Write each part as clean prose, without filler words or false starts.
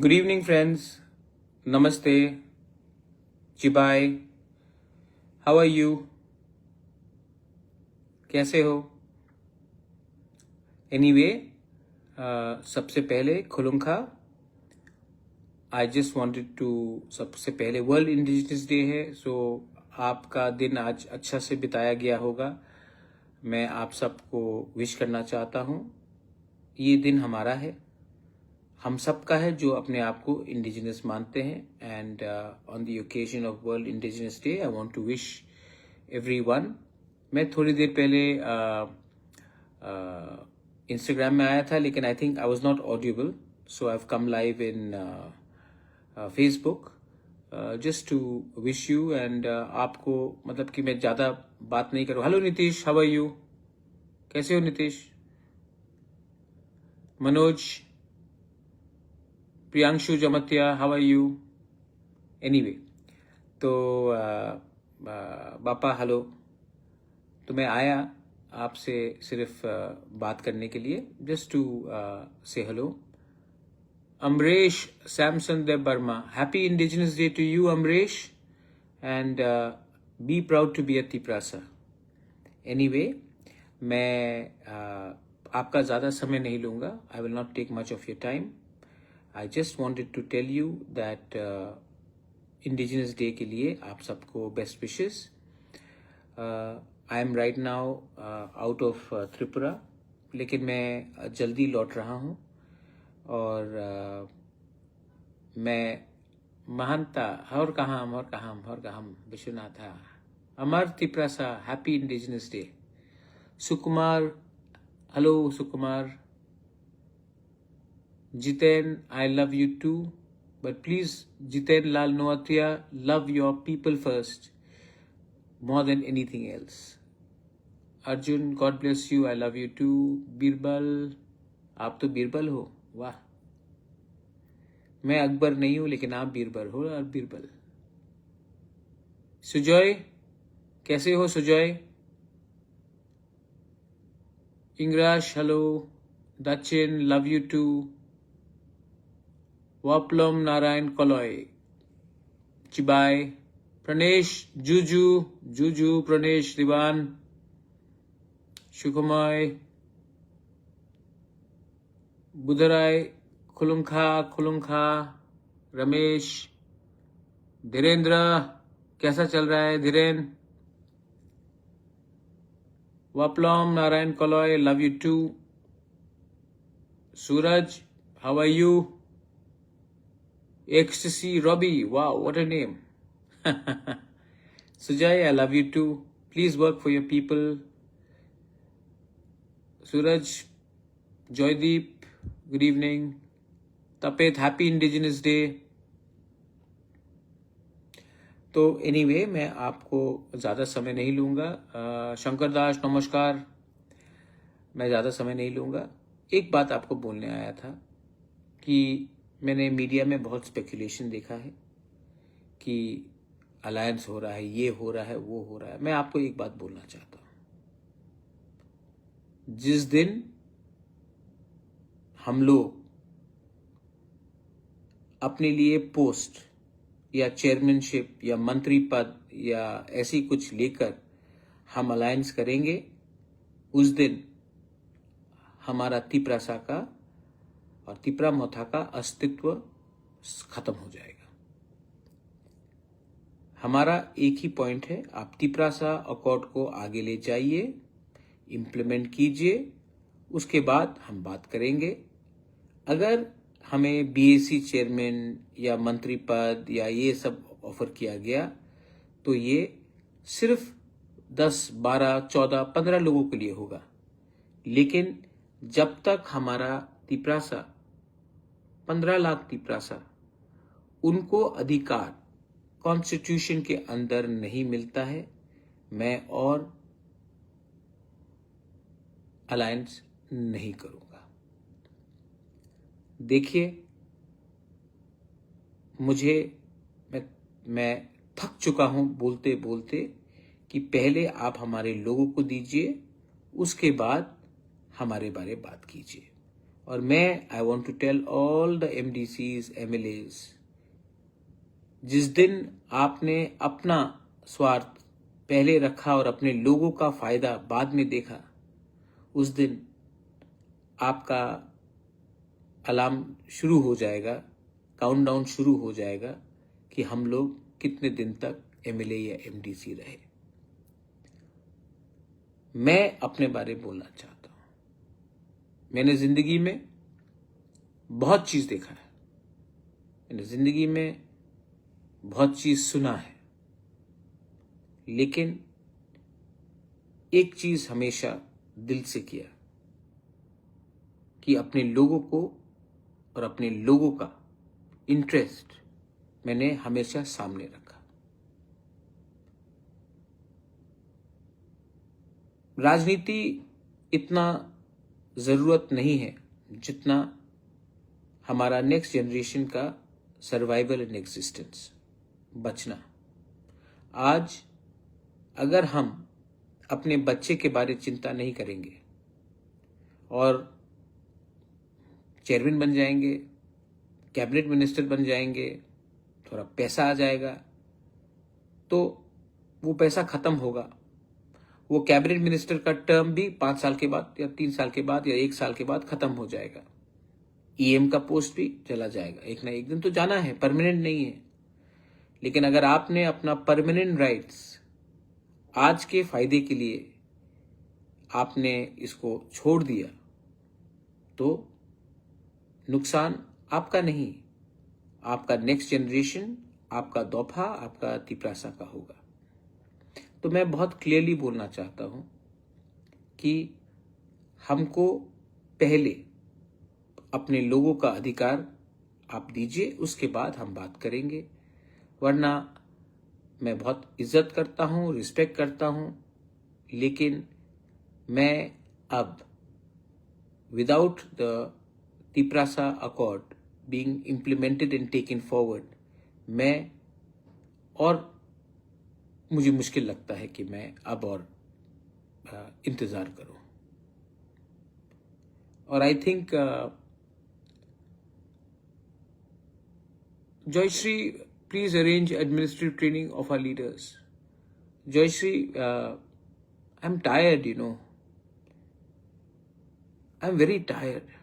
Good evening, friends. Namaste. Chibai. How are you? कैसे हो? Anyway, सबसे पहले खुलुंखा. I just wanted to सबसे पहले वर्ल्ड इंडिजिनस डे है, so आपका दिन आज अच्छा से बिताया गया होगा. मैं आप सबको विश करना चाहता हूँ. ये दिन हमारा है, हम सब का है जो अपने आप को इंडिजिनस मानते हैं. And on the occasion of world indigenous day I want to wish everyone. मैं थोड़ी देर पहले इंस्टाग्राम में आया था, लेकिन I think I was not audible, so I have come live in Facebook just to wish you. And आपको मतलब कि मैं ज़्यादा बात नहीं करूँ. Hello Nitish, how are you? कैसे हो Nitish? Manoj, Priyanshu Jamatia, how are you? Anyway, तो बापा हेलो. तो मैं आया आपसे सिर्फ बात करने के लिए, just to say hello. Amresh Samson Debbarma, happy indigenous day to you Amresh, and be proud to be a Tiprasa. Anyway, मैं आपका ज़्यादा समय नहीं लूँगा. I will not take much of your time. I just wanted to tell you that Indigenous Day के लिए आप सबको best wishes. I am right now out of Tripura, लेकिन मैं जल्दी लौट रहा हूँ. और मैं महंता और कहाँ Vishwanath Amar Tiprasa, happy indigenous day. Sukumar, hello Sukumar. Jiten, I love you too, but please, Jiten Lal Noatia, love your people first, more than anything else. Arjun, God bless you, I love you too. Birbal, आप तो बीरबल हो, वाह. मैं अकबर नहीं हूँ, लेकिन आप बीरबल हो. और बीरबल. सुजॉय, कैसे हो Sujoy? Ingrash, hello. Dachin, love you too. Wapalam Narayan Kalai, Chibai, Pranesh, Juju Pranesh Diwan, Sukumai, Budhrai, Khulunkha, Ramesh, Dhirendra, कैसा चल रहा है Dhirendra? Wapalam Narayan Kalai, love you too. Suraj, how are you? Ecstasy Robbie, wow, what a name. Sujay, I love you too. Please work for your people. Suraj, Joydeep, good evening. Tapet, happy Indigenous Day. तो anyway, मैं आपको ज़्यादा समय नहीं लूँगा. शंकर दास, नमस्कार. मैं ज़्यादा समय नहीं लूँगा. एक बात आपको बोलने आया था कि मैंने मीडिया में बहुत स्पेकुलेशन देखा है कि अलायंस हो रहा है, ये हो रहा है, वो हो रहा है. मैं आपको एक बात बोलना चाहता हूँ. जिस दिन हम लोग अपने लिए पोस्ट या चेयरमैनशिप या मंत्री पद या ऐसी कुछ लेकर हम अलायंस करेंगे, उस दिन हमारा तिपरासा का और तिपरा मोथा का अस्तित्व खत्म हो जाएगा. हमारा एक ही पॉइंट है, आप तिपरासा अकॉर्ड को आगे ले जाइए, इम्प्लीमेंट कीजिए, उसके बाद हम बात करेंगे. अगर हमें बीएसी चेयरमैन या मंत्री पद या ये सब ऑफर किया गया, तो ये सिर्फ 10, 12, 14, 15 लोगों के लिए होगा. लेकिन जब तक हमारा तिपरासा 15 लाख तिपरासा, उनको अधिकार कॉन्स्टिट्यूशन के अंदर नहीं मिलता है, मैं और अलायंस नहीं करूंगा. देखिए, मैं थक चुका हूं बोलते बोलते कि पहले आप हमारे लोगों को दीजिए, उसके बाद हमारे बारे बात कीजिए. और मैं I want to tell all the MDCs, MLAs, जिस दिन आपने अपना स्वार्थ पहले रखा और अपने लोगों का फायदा बाद में देखा, उस दिन आपका अलार्म शुरू हो जाएगा, काउंटडाउन शुरू हो जाएगा कि हम लोग कितने दिन तक MLA या MDC रहे। मैं अपने बारे में बोलना चाहता हूं। मैंने जिंदगी में बहुत चीज देखा है, मैंने जिंदगी में बहुत चीज सुना है, लेकिन एक चीज हमेशा दिल से किया कि अपने लोगों को और अपने लोगों का इंटरेस्ट मैंने हमेशा सामने रखा। राजनीति इतना जरूरत नहीं है जितना हमारा नेक्स्ट जनरेशन का सर्वाइवल एंड एग्जिस्टेंस, बचना। आज अगर हम अपने बच्चे के बारे में चिंता नहीं करेंगे और चेयरमैन बन जाएंगे, कैबिनेट मिनिस्टर बन जाएंगे, थोड़ा पैसा आ जाएगा, तो वो पैसा खत्म होगा। वो कैबिनेट मिनिस्टर का टर्म भी 5 साल के बाद या 3 साल के बाद या 1 साल के बाद खत्म हो जाएगा। EM का पोस्ट भी चला जाएगा, एक ना एक दिन तो जाना है, परमानेंट नहीं है। लेकिन अगर आपने अपना परमानेंट राइट्स आज के फायदे के लिए आपने इसको छोड़ दिया, तो नुकसान आपका नहीं, आपका नेक्स्ट जनरेशन, आपका दोफा, आपका तिपरासा का होगा। तो मैं बहुत क्लियरली बोलना चाहता हूं कि हमको पहले अपने लोगों का अधिकार आप दीजिए, उसके बाद हम बात करेंगे। वरना मैं बहुत इज्जत करता हूं, रिस्पेक्ट करता हूं, लेकिन मैं अब without the Tiprasa accord being implemented and taken forward, मैं और मुझे मुश्किल लगता है कि मैं अब और इंतजार करूं। और I think Joyshri, please arrange administrative training of our leaders. Joyshri, I'm tired, I'm very tired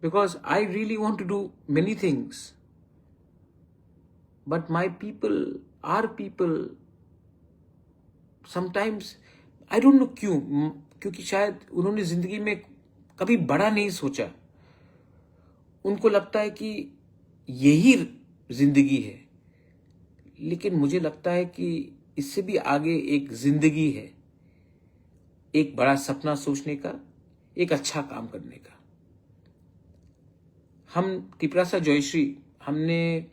because I really want to do many things. But my people, our people, sometimes, I don't know क्यों, क्योंकि शायद उन्होंने जिंदगी में कभी बड़ा नहीं सोचा। उनको लगता है कि यही जिंदगी है, लेकिन मुझे लगता है कि इससे भी आगे एक जिंदगी है, एक बड़ा सपना सोचने का, एक अच्छा काम करने का। हम तिपरासा जयश्री, हमने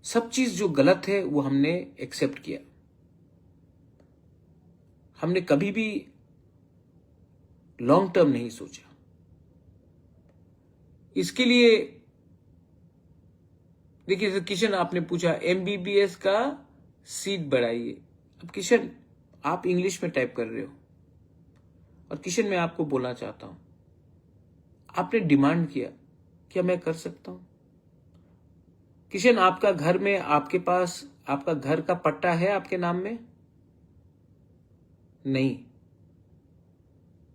सब चीज जो गलत है वो हमने एक्सेप्ट किया। हमने कभी भी लॉन्ग टर्म नहीं सोचा। इसके लिए देखिए किशन, आपने पूछा MBBS का सीट बढ़ाइए। अब किशन, आप इंग्लिश में टाइप कर रहे हो, और किशन मैं आपको बोलना चाहता हूं, आपने डिमांड किया, क्या मैं कर सकता हूं? किशन, आपका घर में, आपके पास आपका घर का पट्टा है आपके नाम में? नहीं।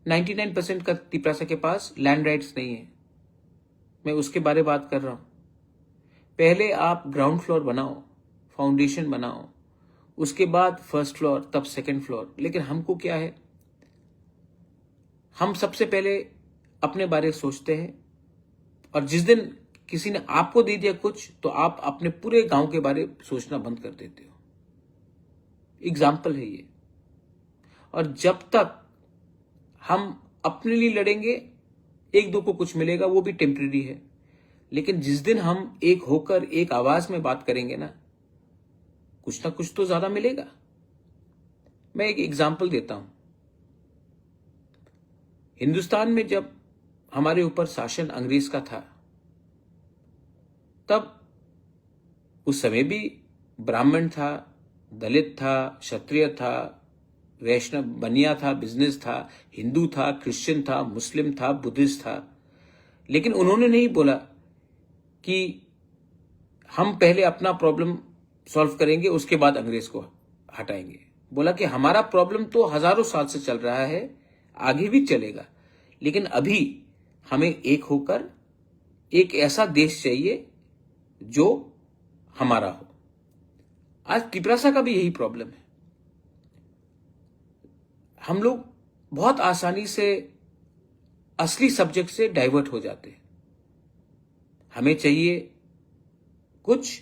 99% का तिपरासा के पास लैंड राइट्स नहीं है। मैं उसके बारे में बात कर रहा हूं। पहले आप ग्राउंड फ्लोर बनाओ, फाउंडेशन बनाओ, उसके बाद फर्स्ट फ्लोर, तब सेकंड फ्लोर। लेकिन हमको क्या है, हम सबसे पहले अपने बारे में सोचते हैं, और जिस दिन किसी ने आपको दे दिया कुछ, तो आप अपने पूरे गांव के बारे में सोचना बंद कर देते हो। एग्जाम्पल है ये। और जब तक हम अपने लिए लड़ेंगे, एक दो को कुछ मिलेगा, वो भी टेम्परेरी है। लेकिन जिस दिन हम एक होकर एक आवाज में बात करेंगे ना कुछ तो ज्यादा मिलेगा। मैं एक एग्जाम्पल देता हूं। हिंदुस्तान में जब हमारे ऊपर शासन अंग्रेज का था, तब उस समय भी ब्राह्मण था, दलित था, क्षत्रिय था, वैष्णव बनिया था, बिजनेस था, हिंदू था, क्रिश्चियन था, मुस्लिम था, बुद्धिस्ट था। लेकिन उन्होंने नहीं बोला कि हम पहले अपना प्रॉब्लम सॉल्व करेंगे, उसके बाद अंग्रेज को हटाएंगे। बोला कि हमारा प्रॉब्लम तो हजारों साल से चल रहा है, आगे भी चलेगा, लेकिन अभी हमें एक होकर एक ऐसा देश चाहिए जो हमारा हो। आज त्रिपुरा का भी यही प्रॉब्लम है। हम लोग बहुत आसानी से असली सब्जेक्ट से डाइवर्ट हो जाते हैं। हमें चाहिए कुछ,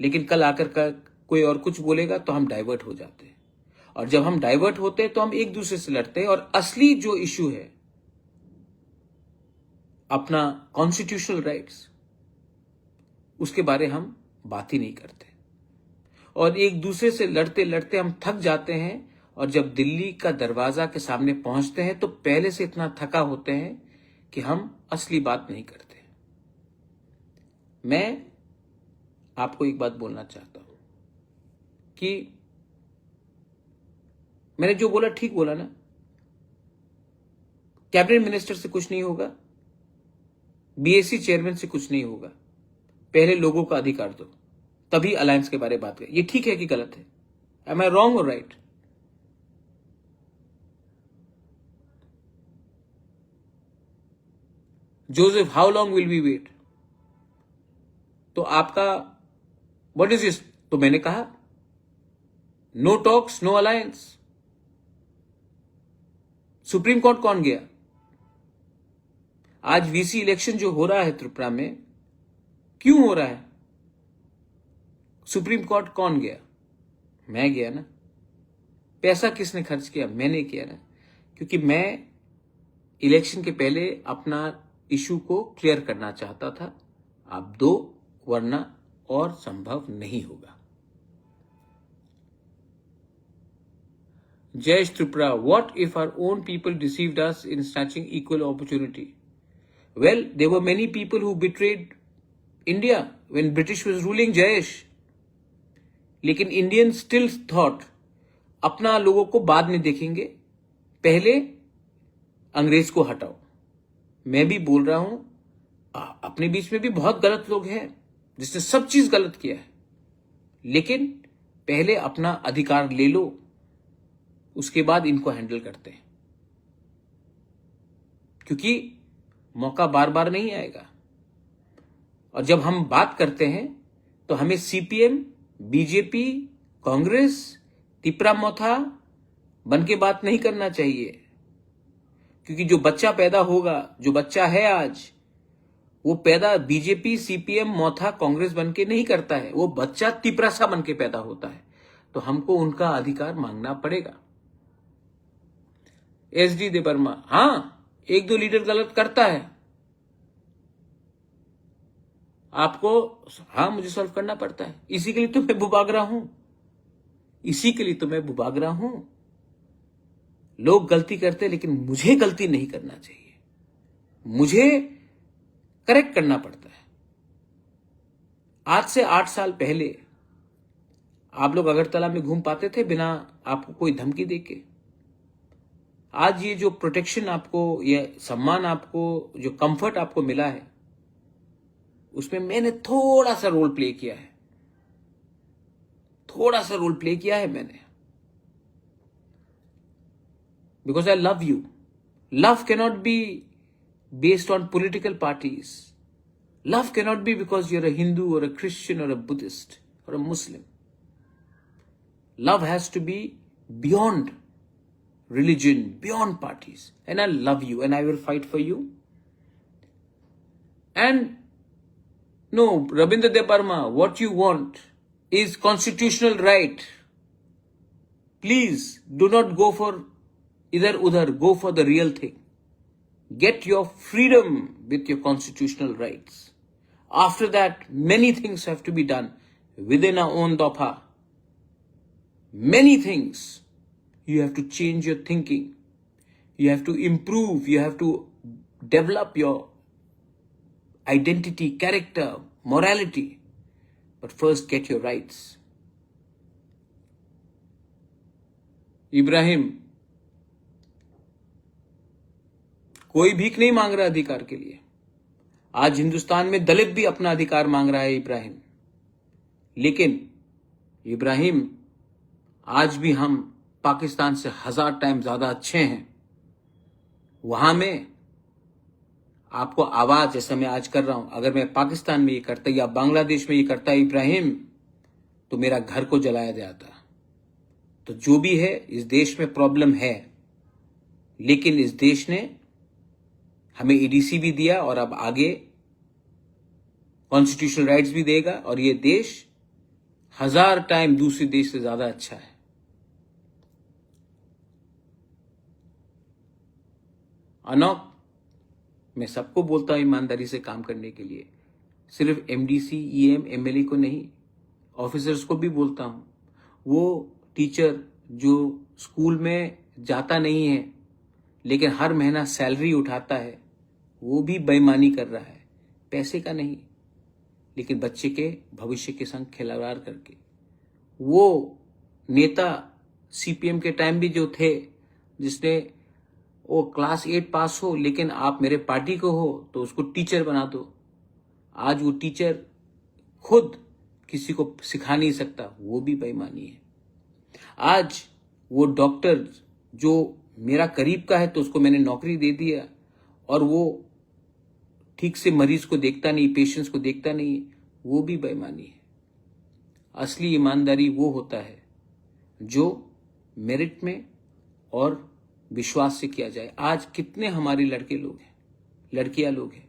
लेकिन कल आकर का कोई और कुछ बोलेगा तो हम डाइवर्ट हो जाते हैं, और जब हम डाइवर्ट होते हैं तो हम एक दूसरे से लड़ते हैं, और असली जो इश्यू है अपना कॉन्स्टिट्यूशनल राइट्स, उसके बारे हम बात ही नहीं करते, और एक दूसरे से लड़ते लड़ते हम थक जाते हैं, और जब दिल्ली का दरवाजा के सामने पहुंचते हैं तो पहले से इतना थका होते हैं कि हम असली बात नहीं करते। मैं आपको एक बात बोलना चाहता हूं कि मैंने जो बोला ठीक बोला ना। कैबिनेट मिनिस्टर से कुछ नहीं होगा, बीएससी चेयरमैन से कुछ नहीं होगा, पहले लोगों का अधिकार दो, तभी अलायंस के बारे में बात करें। ये ठीक है कि गलत है? एम आई रॉन्ग और right? Joseph, how long will we wait? तो आपका व्हाट इज दिस? तो मैंने कहा no talks, no alliance. Supreme court कौन गया? आज वीसी इलेक्शन जो हो रहा है त्रिपुरा में, क्यों हो रहा है? सुप्रीम कोर्ट कौन गया? मैं गया ना। पैसा किसने खर्च किया? मैंने किया ना, क्योंकि मैं इलेक्शन के पहले अपना इशू को क्लियर करना चाहता था। आप दो, वरना और संभव नहीं होगा। जय Tripura, what if our own people deceived us in snatching equal opportunity? Well, there were many people who betrayed India when British was ruling, Jayesh. लेकिन इंडियन स्टिल थॉट अपना लोगों को बाद में देखेंगे, पहले अंग्रेज को हटाओ। मैं भी बोल रहा हूं, अपने बीच में भी बहुत गलत लोग हैं जिसने सब चीज गलत किया है, लेकिन पहले अपना अधिकार ले लो, उसके बाद इनको हैंडल करते हैं, क्योंकि मौका बार बार नहीं आएगा। और जब हम बात करते हैं तो हमें सीपीएम, बीजेपी, कांग्रेस, तिपरा मोथा बन के बात नहीं करना चाहिए, क्योंकि जो बच्चा पैदा होगा, जो बच्चा है आज, वो पैदा बीजेपी, सीपीएम, मोथा, कांग्रेस बन के नहीं करता है, वो बच्चा तिपरासा बन के पैदा होता है। तो हमको उनका अधिकार मांगना पड़ेगा। एसडी देबर्मा, हां, एक दो लीडर गलत करता है, आपको हां मुझे सॉल्व करना पड़ता है। इसी के लिए तो मैं बुबागरा हूं, इसी के लिए तो मैं बुबागरा हूं। लोग गलती करते, लेकिन मुझे गलती नहीं करना चाहिए, मुझे करेक्ट करना पड़ता है। आज से 8 साल पहले आप लोग अगरतला में घूम पाते थे बिना आपको कोई धमकी देके? आज ये जो प्रोटेक्शन आपको, ये सम्मान आपको, जो कंफर्ट आपको मिला है, उसमें मैंने थोड़ा सा रोल प्ले किया है, थोड़ा सा रोल प्ले किया है मैंने, because I love you. Love cannot be based on political parties. Love cannot be because you're a Hindu or a Christian or a Buddhist or a Muslim. Love has to be beyond religion, beyond parties. And I love you and I will fight for you. And no, Rabindra Debarma, what you want is constitutional right. Please do not go for idhar udhar, go for the real thing. Get your freedom with your constitutional rights. After that, many things have to be done within our own dopha. Many things. You have to change your thinking. You have to improve. You have to develop your identity, character, morality. But first get your rights. Ibrahim, कोई भीख नहीं मांग रहा अधिकार के लिए। आज हिंदुस्तान में दलित भी अपना अधिकार मांग रहा है इब्राहिम, लेकिन इब्राहिम आज भी हम पाकिस्तान से 1000 टाइम ज्यादा अच्छे हैं। वहां में आपको आवाज जैसा मैं आज कर रहा हूं, अगर मैं पाकिस्तान में ये करता या बांग्लादेश में ये करता इब्राहिम, तो मेरा घर को जलाया जाता। तो जो भी है, इस देश में प्रॉब्लम है, लेकिन इस देश ने हमें एडीसी भी दिया और अब आगे कॉन्स्टिट्यूशनल राइट्स भी देगा, और ये देश 1000 टाइम दूसरे देश से ज्यादा अच्छा है। अनोक, मैं सबको बोलता हूं ईमानदारी से काम करने के लिए, सिर्फ एमडीसी, ईएम, एमएलए को नहीं, ऑफिसर्स को भी बोलता हूं। वो टीचर जो स्कूल में जाता नहीं है लेकिन हर महीना सैलरी उठाता है, वो भी बेईमानी कर रहा है, पैसे का नहीं, लेकिन बच्चे के भविष्य के संग खिलवाड़ करके। वो नेता सीपीएम के टाइम भी जो थे, जिसने वो क्लास 8 पास हो लेकिन आप मेरे पार्टी को हो तो उसको टीचर बना दो। आज वो टीचर खुद किसी को सिखा नहीं सकता, वो भी बेईमानी है। आज वो डॉक्टर जो मेरा करीब का है तो उसको मैंने नौकरी दे दिया, और वो ठीक से मरीज को देखता नहीं, पेशेंट्स को देखता नहीं, वो भी बेईमानी है। असली ईमानदारी वो होता है जो मेरिट में और विश्वास से किया जाए। आज कितने हमारे लड़के लोग हैं, लड़कियां लोग हैं,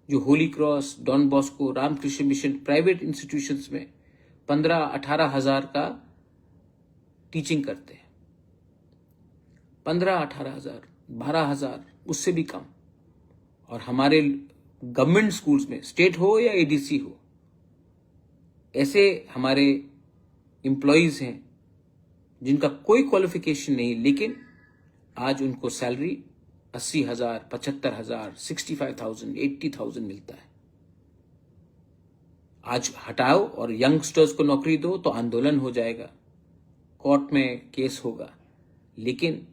जो Holy Cross, Don Bosco, Ramakrishna Mission, private institutions में 15-18 हजार का टीचिंग करते हैं। 15-18 हजार, 12 हजार, उससे भी कम। और हमारे गवर्नमेंट स्कूल्स में, स्टेट हो या एडीसी हो, ऐसे हमारे एम्प्लॉयज हैं जिनका कोई क्वालिफिकेशन नहीं, लेकिन आज उनको सैलरी 80,000, 75,000, 65,000, 80,000 मिलता है। आज हटाओ और यंगस्टर्स को नौकरी दो तो आंदोलन हो जाएगा, कोर्ट में केस होगा, लेकिन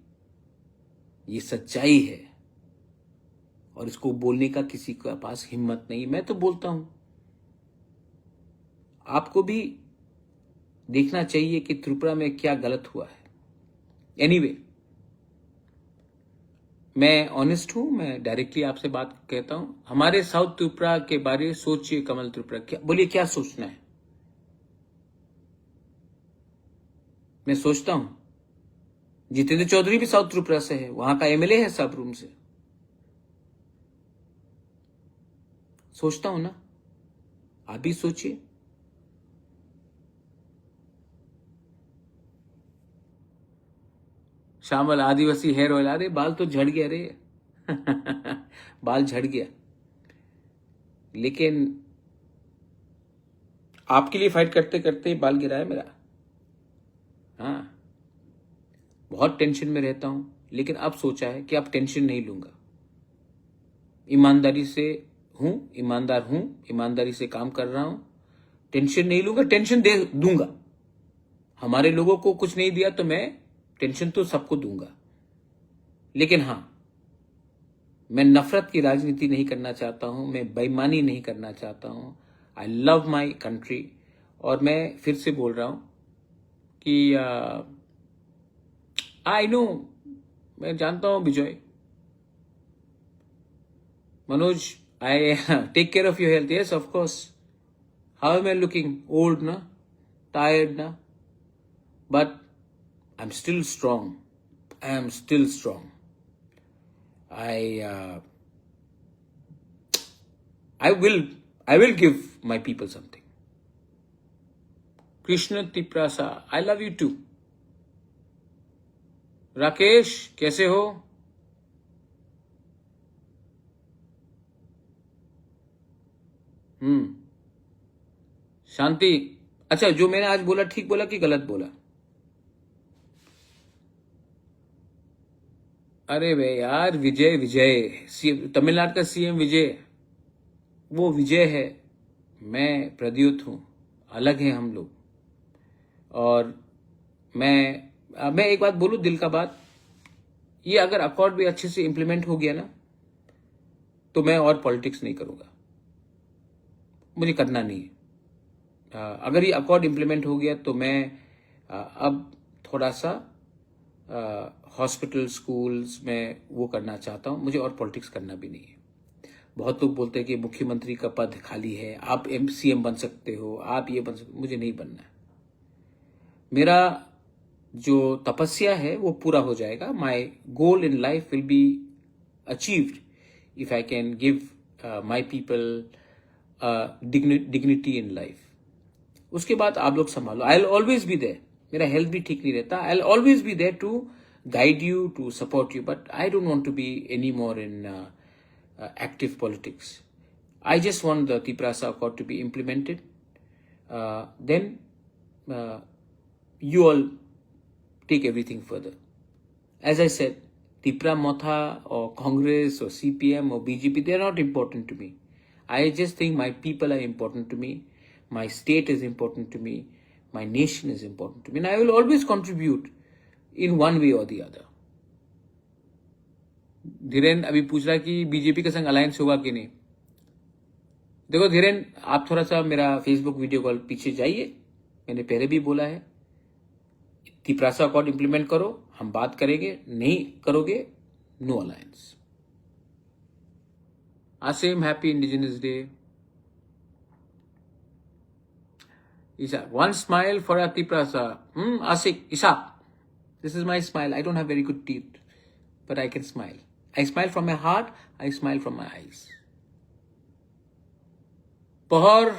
ये सच्चाई है और इसको बोलने का किसी के पास हिम्मत नहीं। मैं तो बोलता हूं, आपको भी देखना चाहिए कि त्रिपुरा में क्या गलत हुआ है। एनीवे, मैं ऑनेस्ट हूं, मैं डायरेक्टली आपसे बात कहता हूं। हमारे साउथ त्रिपुरा के बारे में सोचिए, कमल त्रिपुरा, क्या बोलिए, क्या सोचना है। मैं सोचता हूं जितेंद्र चौधरी भी साउथ त्रिपुरा से है, वहां का एमएलए है सब रूम से। सोचता हूं ना, आप भी सोचिए। श्यामल आदिवासी हेयर ऑयल, अरे बाल तो झड़ गया रे बाल झड़ गया, लेकिन आपके लिए फाइट करते करते बाल गिरा है मेरा। हाँ, बहुत टेंशन में रहता हूं, लेकिन अब सोचा है कि अब टेंशन नहीं लूंगा। ईमानदारी से हूं, ईमानदार हूं, ईमानदारी से काम कर रहा हूं, टेंशन नहीं लूंगा। टेंशन दे दूंगा, हमारे लोगों को कुछ नहीं दिया तो मैं टेंशन तो सबको दूंगा, लेकिन हां, मैं नफरत की राजनीति नहीं करना चाहता हूं, मैं बेईमानी नहीं करना चाहता हूं। I love my country. और मैं फिर से बोल रहा हूं कि आई नो, मैं जानता हूं Vijay, Manoj, I take care of your health. Yes, of course. How am I looking? Old ना, टायर्ड ना, but I am still strong. I am still strong. I will give my people something. Krishna Tiprasa, I love you too. Rakesh, कैसे हो? शांति, अच्छा, जो मैंने आज बोला ठीक बोला कि गलत बोला? अरे वे यार, विजय, तमिलनाडु का सीएम विजय, वो विजय है, मैं प्रद्युत हूं, अलग है हम लोग। और मैं एक बात बोलूं, दिल का बात, ये अगर अकॉर्ड भी अच्छे से इंप्लीमेंट हो गया ना, तो मैं और पॉलिटिक्स नहीं करूंगा, मुझे करना नहीं है। अगर ये अकॉर्ड इम्प्लीमेंट हो गया तो मैं अब थोड़ा सा हॉस्पिटल स्कूल्स में वो करना चाहता हूं, मुझे और पॉलिटिक्स करना भी नहीं है। बहुत लोग बोलते हैं कि मुख्यमंत्री का पद खाली है, आप सीएम बन सकते हो, आप ये बन सकते, मुझे नहीं बनना है। मेरा जो तपस्या है वो पूरा हो जाएगा। My goal in life will be achieved if I can give my people dignity in life. उसके बाद आप लोग संभालो। I will always be there. मेरा हेल्थ भी ठीक नहीं रहता, I will always be there to guide you, to support you, but I don't want to be any more in active politics. I just want the Tiprasa Accord to be implemented. Then you all take everything further. As I said, Tipra Motha or Congress or CPM or BJP, they are not important to me. I just think my people are important to me. My state is important to me. My nation is important to me. And I will always contribute in one way or the other. Dhiren अभी पूछ रहा है कि BJP के संग alliance होगा कि नहीं। देखो धीरेन, आप थोड़ा सा मेरा फेसबुक वीडियो कॉल पीछे जाइए, मैंने पहले भी बोला है, तिपरासा अकॉर्ड इंप्लीमेंट करो, हम बात करेंगे, नहीं करोगे no alliance. Asim, happy indigenous day. Isha, one smile for Tiprasa. Asik, Isha, this is my smile. I don't have very good teeth, but I can smile. I smile from my heart. I smile from my eyes. Pahar,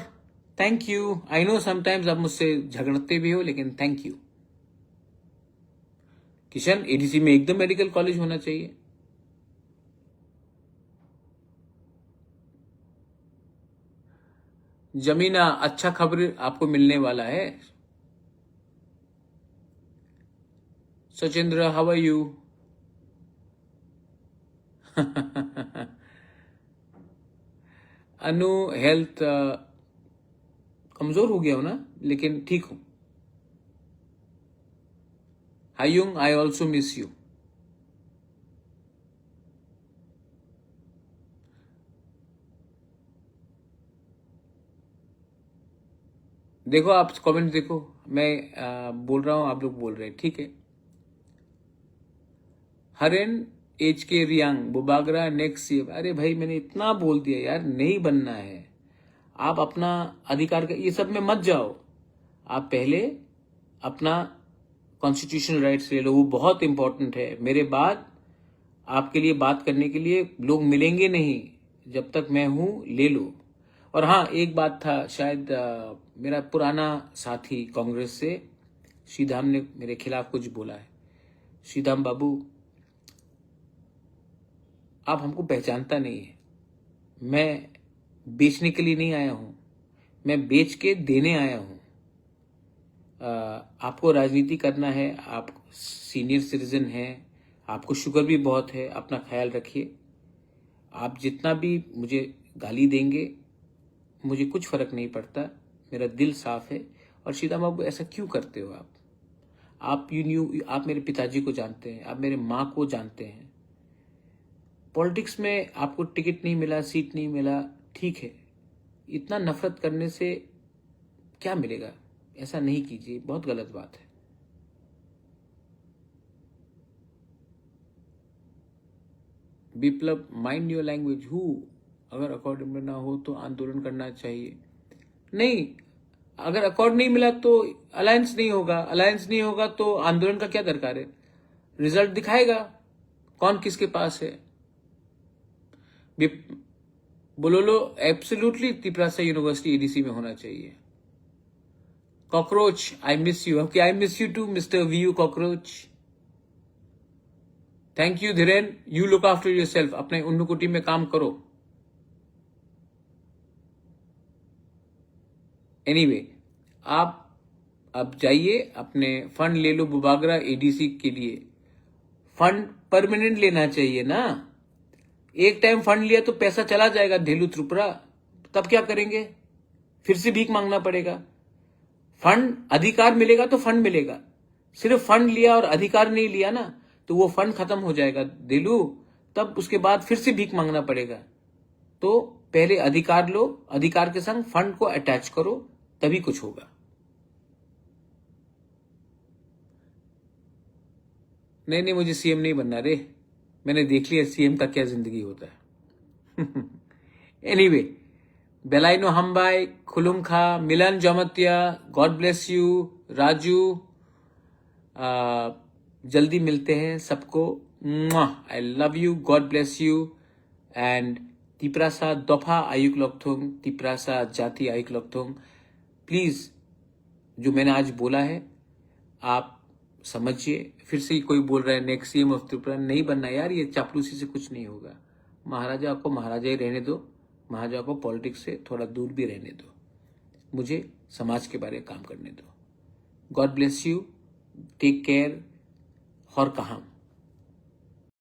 thank you. I know sometimes आप मुझसे झगड़ते भी हो, लेकिन thank you. Kishan, ADC में एकदम medical college होना चाहिए। जमीना, अच्छा खबर आपको मिलने वाला है। Sachindra, how are you? Anu, health कमजोर हो गया हो ना, लेकिन ठीक हूं। Hayung, I also miss you. देखो आप कमेंट देखो, मैं बोल रहा हूं, आप लोग बोल रहे हैं, ठीक है। हरेन, एच के रियांग, बुबागरा नेक्स्ट ईयर। अरे भाई, मैंने इतना बोल दिया यार, नहीं बनना है। आप अपना अधिकार का ये सब में मत जाओ। आप पहले अपना कॉन्स्टिट्यूशनल राइट्स ले लो, वो बहुत इंपॉर्टेंट है। मेरे बाद आपके लिए बात करने के लिए लोग मिलेंगे नहीं, जब तक मैं हूं ले लो। और हाँ, एक बात था, शायद मेरा पुराना साथी कांग्रेस से श्रीधाम ने मेरे खिलाफ कुछ बोला है। श्रीधाम बाबू, आप हमको पहचानता नहीं है। मैं बेचने के लिए नहीं आया हूं, मैं बेच के देने आया हूं। आपको राजनीति करना है, आप सीनियर सिटीजन हैं, आपको शुगर भी बहुत है, अपना ख्याल रखिए। आप जितना भी मुझे गाली देंगे, मुझे कुछ फर्क नहीं पड़ता, मेरा दिल साफ है। और श्रीराम बाबू, ऐसा क्यों करते हो आप? आप मेरे पिताजी को जानते हैं, आप मेरे माँ को जानते हैं। पॉलिटिक्स में आपको टिकट नहीं मिला, सीट नहीं मिला, ठीक है, इतना नफरत करने से क्या मिलेगा? ऐसा नहीं कीजिए, बहुत गलत बात है। विप्लव, माइंड योर लैंग्वेज। हु, अगर अकॉर्ड में ना हो तो आंदोलन करना चाहिए। नहीं, अगर अकॉर्ड नहीं मिला तो अलायंस नहीं होगा, अलायंस नहीं होगा तो आंदोलन का क्या दरकार है? रिजल्ट दिखाएगा कौन किसके पास है। बोलो, एब्सोल्युटली तिपरासा यूनिवर्सिटी एडीसी में होना चाहिए। Cockroach, I miss you. Okay, I miss you too mister वीयू cockroach. Thank you Dhiren, you look after yourself. अपने उन्नकुटी में काम करो। एनीवे, आप अब जाइए, अपने फंड ले लो बुबागरा एडीसी के लिए। फंड परमानेंट लेना चाहिए ना। एक टाइम फंड लिया तो पैसा चला जाएगा धेलू त्रिपुरा, तब क्या करेंगे? फिर से भीख मांगना पड़ेगा। फंड, अधिकार मिलेगा तो फंड मिलेगा। सिर्फ फंड लिया और अधिकार नहीं लिया ना, तो वो फंड खत्म हो जाएगा धेलू, तब उसके बाद फिर से भीख मांगना पड़ेगा। तो पहले अधिकार लो, अधिकार के संग फंड को अटैच करो, तभी कुछ होगा। नहीं, मुझे सीएम नहीं बनना रे, मैंने देख लिया सीएम का क्या जिंदगी होता है। Anyway, Belaino Hambai, Khulumkha, Milan Jamatia, God bless you, Raju, जल्दी मिलते हैं सबको। I love you, God bless you. And Tiprasa दफा आयुक लॉकथोंग, तिप्रासा जाति आयुक लॉकथोंग। प्लीज जो मैंने आज बोला है आप समझिए। फिर से कोई बोल रहा है नेक्स्ट सीएम ऑफ त्रिपुरा, नहीं बनना यार, ये चापलूसी से कुछ नहीं होगा। महाराजा को महाराजा ही रहने दो, महाराजा को पॉलिटिक्स से थोड़ा दूर भी रहने दो, मुझे समाज के बारे में काम करने दो। God bless you, take care. और कहाँ